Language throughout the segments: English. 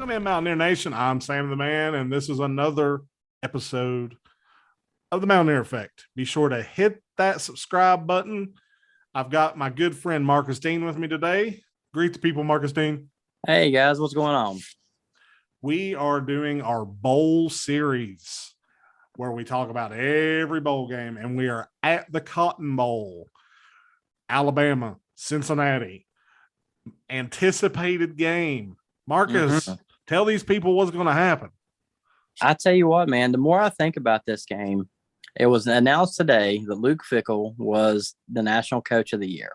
Welcome in, Mountaineer Nation. I'm Sam the Man, and this is another episode of the Mountaineer Effect. Be sure to hit that subscribe button. I've got my good friend Marcus Dean with me today. Greet the people, Marcus Dean. Hey guys, what's going on? We are doing our bowl series where we talk about every bowl game, and we are at the Cotton Bowl, Alabama, Cincinnati. Anticipated game. Marcus, tell these people what's going to happen. I tell you what, man, the more I think about this game, it was announced today that Luke Fickell was the National Coach of the Year.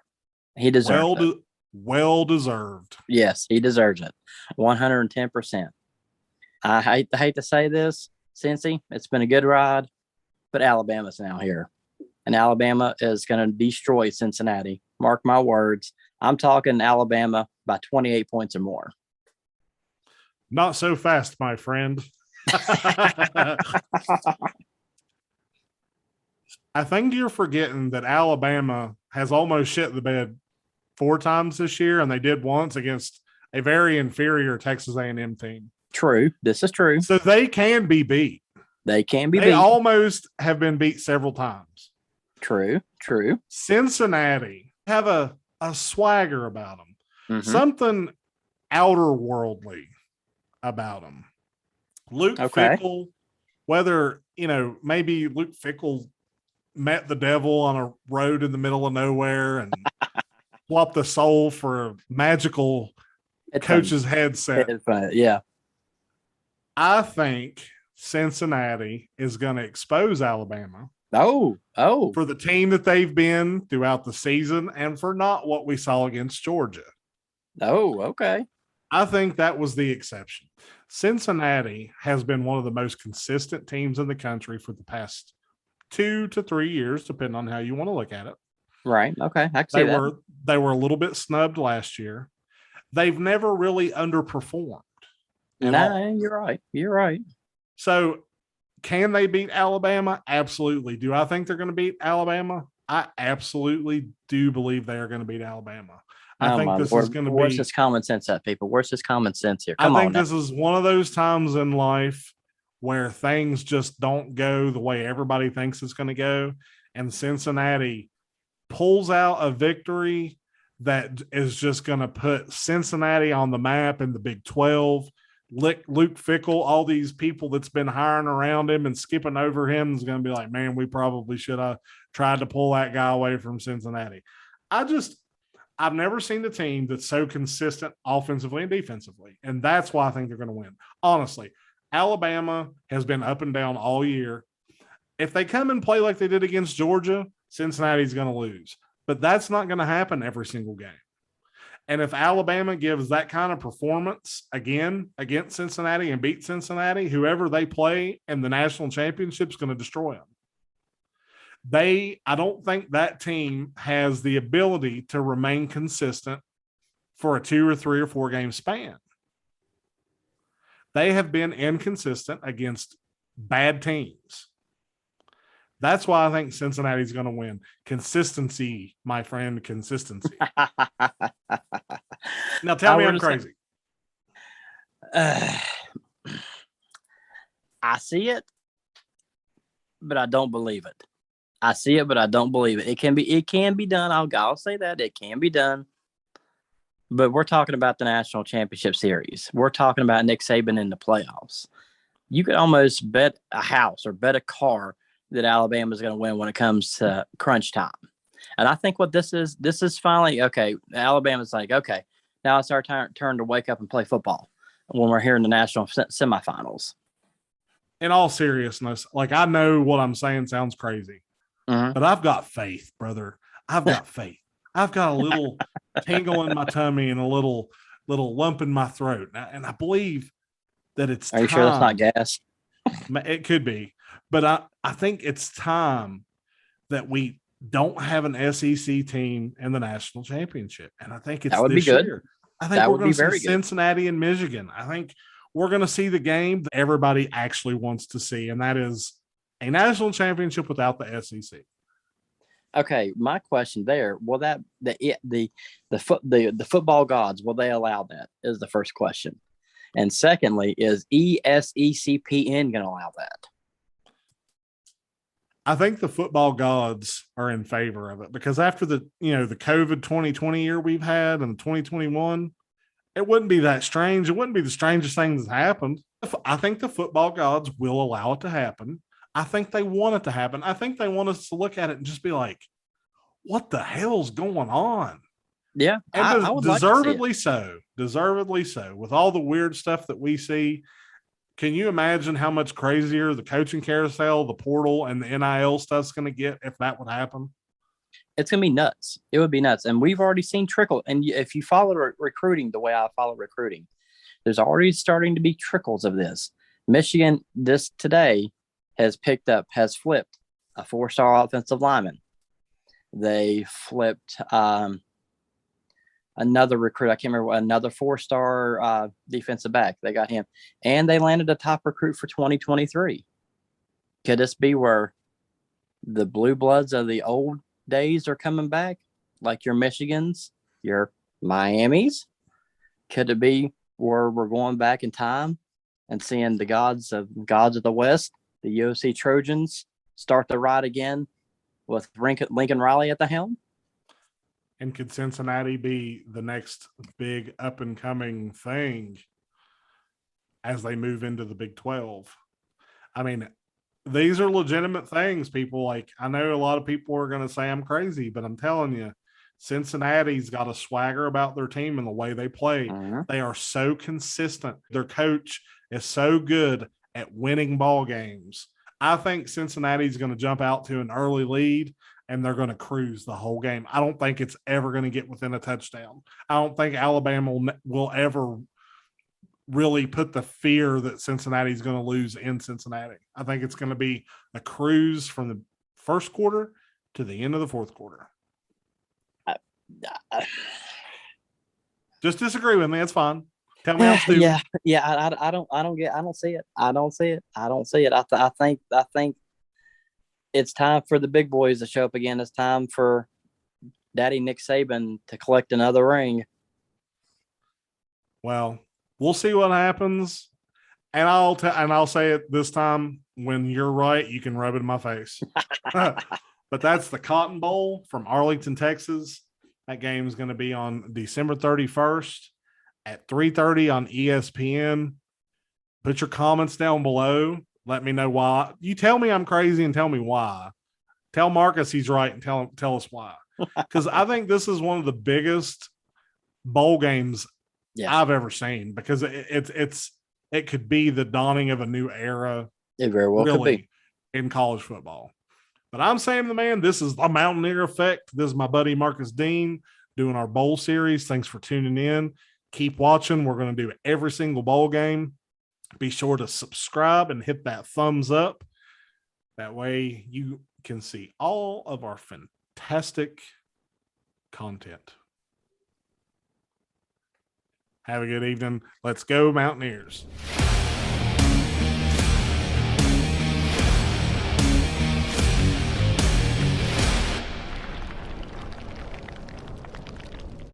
He deserved it. Well deserved. Yes, he deserves it. 110%. I hate to say this, Cincy, it's been a good ride, but Alabama's now here. And Alabama is going to destroy Cincinnati. Mark my words. I'm talking Alabama by 28 points or more. Not so fast, my friend. I think you're forgetting that Alabama has almost shit the bed 4 times this year, and they did once against a very inferior Texas A&M team. True. This is true. So they can be beat. They can be beat. They almost have been beat several times. True. Cincinnati have a swagger about them. Mm-hmm. Something outer worldly about them. Luke Fickell, whether, maybe Luke Fickell met the devil on a road in the middle of nowhere and swapped the soul for a magical coach's headset. Yeah. I think Cincinnati is going to expose Alabama. Oh. For the team that they've been throughout the season and for not what we saw against Georgia. Oh, okay. I think that was the exception. Cincinnati has been one of the most consistent teams in the country for the past 2 to 3 years, depending on how you want to look at it. Right. Okay. I can see that. They were a little bit snubbed last year. They've never really underperformed. You're right. So can they beat Alabama? Absolutely. Do I think they're going to beat Alabama? I absolutely do believe they are going to beat Alabama. I think this is going to be. Where's this common sense at, people? Where's this common sense here? I think this is one of those times in life where things just don't go the way everybody thinks it's going to go. And Cincinnati pulls out a victory that is just going to put Cincinnati on the map in the Big 12. Luke Fickell, all these people that's been hiring around him and skipping over him is going to be like, man, we probably should have tried to pull that guy away from Cincinnati. I've never seen a team that's so consistent offensively and defensively, and that's why I think they're going to win. Honestly, Alabama has been up and down all year. If they come and play like they did against Georgia, Cincinnati's going to lose. But that's not going to happen every single game. And if Alabama gives that kind of performance again against Cincinnati and beat Cincinnati, whoever they play in the national championship is going to destroy them. I don't think that team has the ability to remain consistent for a 2 or 3 or 4 game span. They have been inconsistent against bad teams. That's why I think Cincinnati's going to win. Consistency, my friend, consistency. Now tell me I'm crazy. I see it, but I don't believe it. I see it, but I don't believe it. It can be done. I'll say that it can be done. But we're talking about the national championship series. We're talking about Nick Saban in the playoffs. You could almost bet a house or bet a car that Alabama is going to win when it comes to crunch time. And I think what this is finally, okay, Alabama's like, okay, now it's our turn to wake up and play football when we're here in the national semifinals. In all seriousness, I know what I'm saying sounds crazy. But I've got faith, brother. I've got faith. I've got a little tingle in my tummy and a little lump in my throat. And I believe that it's Are you sure that's not gas? It could be. But I think it's time that we don't have an SEC team in the national championship. And I think that would be good. Year. I think we're going to see Cincinnati and Michigan. I think we're going to see the game that everybody actually wants to see, and that is a national championship without the SEC. Okay, my question there: will that the football gods will they allow that? Is the first question. And secondly, is ESECPN going to allow that? I think the football gods are in favor of it because after the COVID 2020 year we've had and 2021, it wouldn't be that strange. It wouldn't be the strangest thing that's happened. I think the football gods will allow it to happen. I think they want it to happen. I think they want us to look at it and just be like, what the hell's going on? Yeah, And I would like to see it. deservedly so. Deservedly so. With all the weird stuff that we see, can you imagine how much crazier the coaching carousel, the portal, and the NIL stuff's going to get if that would happen? It's going to be nuts. It would be nuts. And we've already seen trickle. And if you follow recruiting the way I follow recruiting, there's already starting to be trickles of this. Michigan, this today, has flipped a 4-star offensive lineman. They flipped another recruit. I can't remember, another 4-star defensive back. They got him. And they landed a top recruit for 2023. Could this be where the blue bloods of the old days are coming back? Like your Michigans, your Miamis? Could it be where we're going back in time and seeing the gods of the West, the UOC Trojans, start the ride again with Lincoln Riley at the helm? And could Cincinnati be the next big up and coming thing as they move into the Big 12? I mean, these are legitimate things, people. Like, I know a lot of people are going to say I'm crazy, but I'm telling you, Cincinnati's got a swagger about their team and the way they play. Uh-huh. They are so consistent. Their coach is so good at winning ball games. I think Cincinnati's going to jump out to an early lead and they're going to cruise the whole game. I don't think it's ever going to get within a touchdown. I don't think Alabama will ever really put the fear that Cincinnati's going to lose in Cincinnati. I think it's going to be a cruise from the first quarter to the end of the fourth quarter. Just disagree with me. It's fine. Tell me I'm stupid. Yeah. I don't see it. I don't see it. I think it's time for the big boys to show up again. It's time for Daddy Nick Saban to collect another ring. Well, we'll see what happens. And I'll say it this time, when you're right, you can rub it in my face. But that's the Cotton Bowl from Arlington, Texas. That game is going to be on December 31st at 3:30 on ESPN. Put your comments down below. Let me know why. You tell me I'm crazy and tell me why. Tell Marcus he's right and tell us why. Because I think this is one of the biggest bowl games I've ever seen, because it could be the dawning of a new era. It very well could be in college football. But I'm Sam the Man. This is the Mountaineer Effect. This is my buddy Marcus Dean doing our bowl series. Thanks for tuning in. Keep watching. We're going to do every single bowl game. Be sure to subscribe and hit that thumbs up. That way you can see all of our fantastic content. Have a good evening. Let's go, Mountaineers.